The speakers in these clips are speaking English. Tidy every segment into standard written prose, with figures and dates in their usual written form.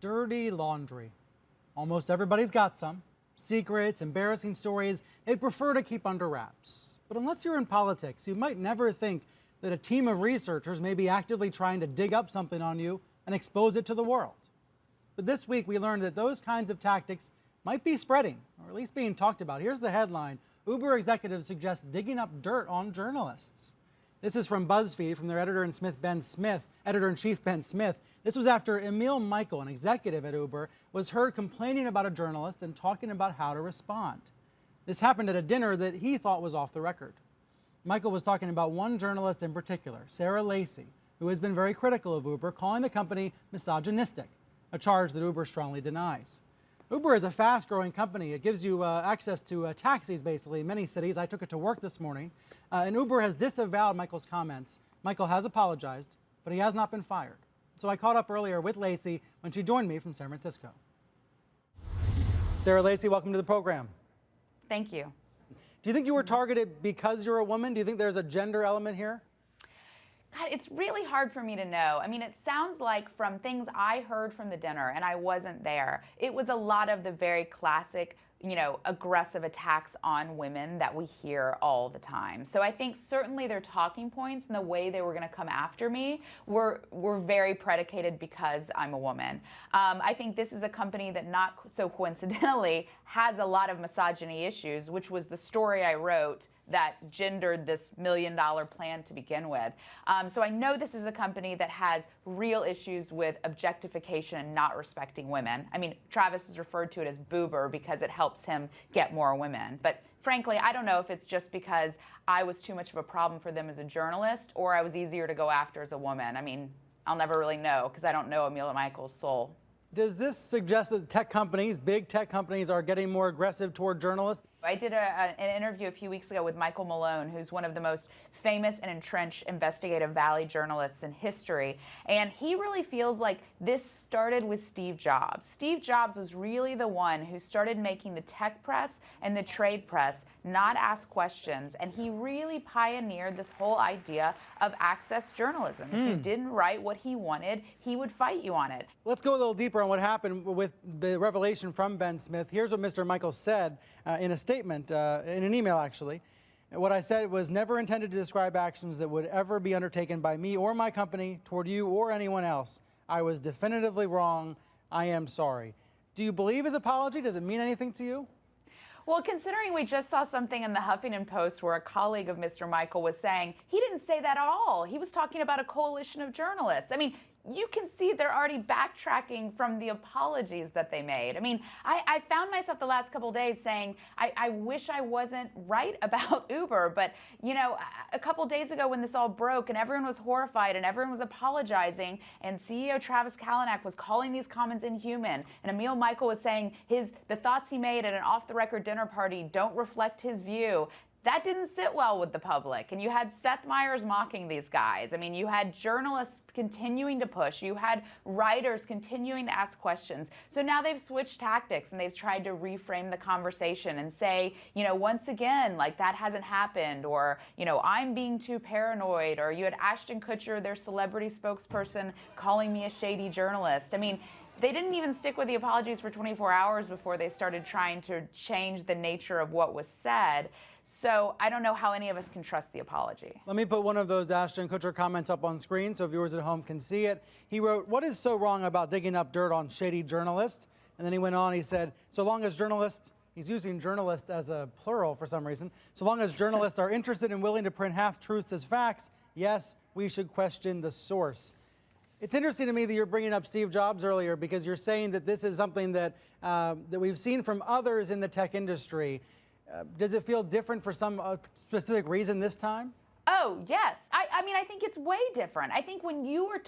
Dirty laundry. Almost everybody's got some. Secrets, embarrassing stories they'd prefer to keep under wraps. But unless you're in politics, you might never think that a team of researchers may be actively trying to dig up something on you and expose it to the world. But this week we learned that those kinds of tactics might be spreading, or at least being talked about. Here's the headline: Uber executives suggest digging up dirt on journalists. This is from BuzzFeed, from their editor-in-chief, Ben Smith. This was after Emil Michael, an executive at Uber, was heard complaining about a journalist and talking about how to respond. This happened at a dinner that he thought was off the record. Michael was talking about one journalist in particular, Sarah Lacy, who has been very critical of Uber, calling the company misogynistic, a charge that Uber strongly denies. Uber is a fast-growing company. It gives you access to taxis, basically, in many cities. I took it to work this morning. And Uber has disavowed Michael's comments. Michael has apologized, but he has not been fired. So I caught up earlier with Lacy when she joined me from San Francisco. Sarah Lacy, welcome to the program. Thank you. Do you think you were targeted because you're a woman? Do you think there's a gender element here? God, it's really hard for me to know. I mean, it sounds like from things I heard from the dinner, and I wasn't there, it was a lot of the very classic, aggressive attacks on women that we hear all the time. So I think certainly their talking points and the way they were going to come after me were very predicated because I'm a woman. I think this is a company that not so coincidentally has a lot of misogyny issues, which was the story I wrote that gendered this $1 million plan to begin with. So I know this is a company that has real issues with objectification and not respecting women. I mean, Travis has referred to it as boober because it helps him get more women. But frankly, I don't know if it's just because I was too much of a problem for them as a journalist or I was easier to go after as a woman. I mean, I'll never really know because I don't know Emil Michael's soul. Does this suggest that tech companies, big tech companies, are getting more aggressive toward journalists? I did an interview a few weeks ago with Michael Malone, who's one of the most famous and entrenched investigative Valley journalists in history. And he really feels like this started with Steve Jobs. Steve Jobs was really the one who started making the tech press and the trade press not ask questions. And he really pioneered this whole idea of access journalism. If you didn't write what he wanted, he would fight you on it. Let's go a little deeper on what happened with the revelation from Ben Smith. Here's what Mr. Michael said in a statement, in an email actually. What I said was never intended to describe actions that would ever be undertaken by me or my company toward you or anyone else. I was definitively wrong. I am sorry. Do you believe his apology? Does it mean anything to you? Well, considering we just saw something in the Huffington Post where a colleague of Mr. Michael was saying he didn't say that at all. He was talking about a coalition of journalists. I mean, you can see they're already backtracking from the apologies that they made. I mean, I found myself the last couple of days saying, I wish I wasn't right about Uber. But, a couple of days ago when this all broke and everyone was horrified and everyone was apologizing and CEO Travis Kalanick was calling these comments inhuman and Emil Michael was saying the thoughts he made at an off-the-record dinner party don't reflect his view. That didn't sit well with the public. And you had Seth Meyers mocking these guys. I mean, you had journalists continuing to push. You had writers continuing to ask questions. So now they've switched tactics and they've tried to reframe the conversation and say, once again, like that hasn't happened, or, I'm being too paranoid, or you had Ashton Kutcher, their celebrity spokesperson, calling me a shady journalist. I mean, they didn't even stick with the apologies for 24 hours before they started trying to change the nature of what was said. So I don't know how any of us can trust the apology. Let me put one of those Ashton Kutcher comments up on screen so viewers at home can see it. He wrote, "What is so wrong about digging up dirt on shady journalists?" And then he went on, he said, "So long as journalists," he's using journalists as a plural for some reason, "so long as journalists are interested and willing to print half-truths as facts, yes, we should question the source." It's interesting to me that you're bringing up Steve Jobs earlier because you're saying that this is something that we've seen from others in the tech industry. Does it feel different for some specific reason this time? Oh, yes. I mean, I think it's way different. I think when you were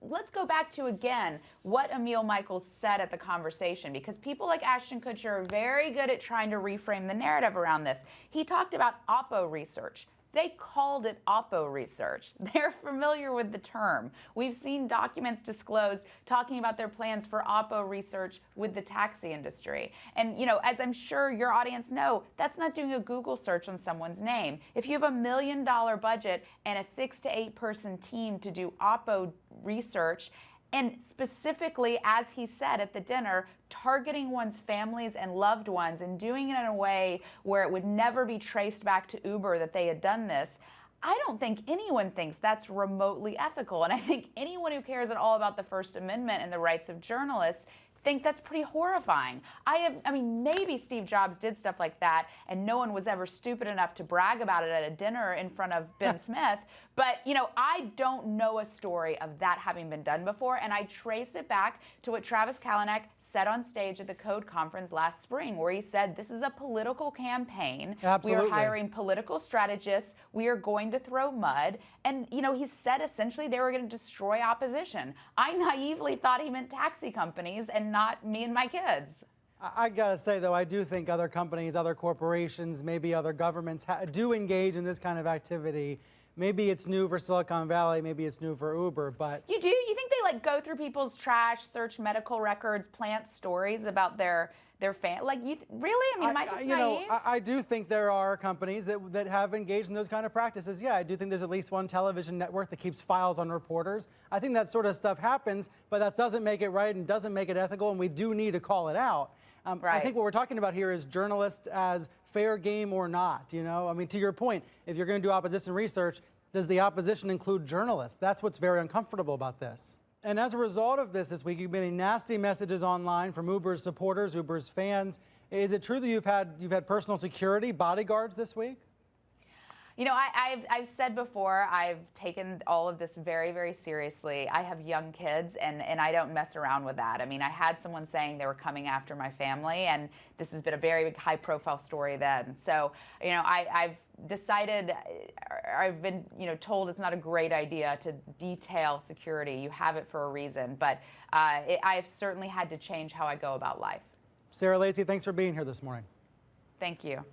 let's go back to, again, what Emil Michael said at the conversation, because people like Ashton Kutcher are very good at trying to reframe the narrative around this. He talked about Oppo research. They called it Oppo research. They're familiar with the term. We've seen documents disclosed talking about their plans for Oppo research with the taxi industry. And, as I'm sure your audience know, that's not doing a Google search on someone's name. If you have $1 million budget and a 6 to 8 person team to do Oppo research, And specifically, as he said at the dinner, targeting one's families and loved ones and doing it in a way where it would never be traced back to Uber that they had done this. I don't think anyone thinks that's remotely ethical. And I think anyone who cares at all about the First Amendment and the rights of journalists think that's pretty horrifying. I mean, maybe Steve Jobs did stuff like that and no one was ever stupid enough to brag about it at a dinner in front of Ben Smith. But, you know, I don't know a story of that having been done before. And I trace it back to what Travis Kalanick said on stage at the Code Conference last spring, where he said, this is a political campaign. Absolutely. We are hiring political strategists. We are going to throw mud. And, you know, he said essentially they were going to destroy opposition. I naively thought he meant taxi companies and not me and my kids. I gotta say, though, I do think other companies, other corporations, maybe other governments do engage in this kind of activity. Maybe it's new for Silicon Valley, maybe it's new for Uber, but... You do? You think they, like, go through people's trash, search medical records, plant stories about their fan? Like, really? I mean, am I just naive? I do think there are companies that have engaged in those kind of practices. Yeah, I do think there's at least one television network that keeps files on reporters. I think that sort of stuff happens, but that doesn't make it right and doesn't make it ethical, and we do need to call it out. Right. I think what we're talking about here is journalists as fair game or not, you know? I mean, to your point, if you're going to do opposition research, does the opposition include journalists? That's what's very uncomfortable about this. And as a result of this week, you've been getting nasty messages online from Uber's supporters, Uber's fans. Is it true that you've had personal security, bodyguards this week? You know, I've said before, I've taken all of this very, very seriously. I have young kids, and I don't mess around with that. I mean, I had someone saying they were coming after my family, and this has been a very high-profile story then. So, you know, I've decided, I've been, you know, told it's not a great idea to detail security. You have it for a reason, but I've certainly had to change how I go about life. Sarah Lacy, thanks for being here this morning. Thank you.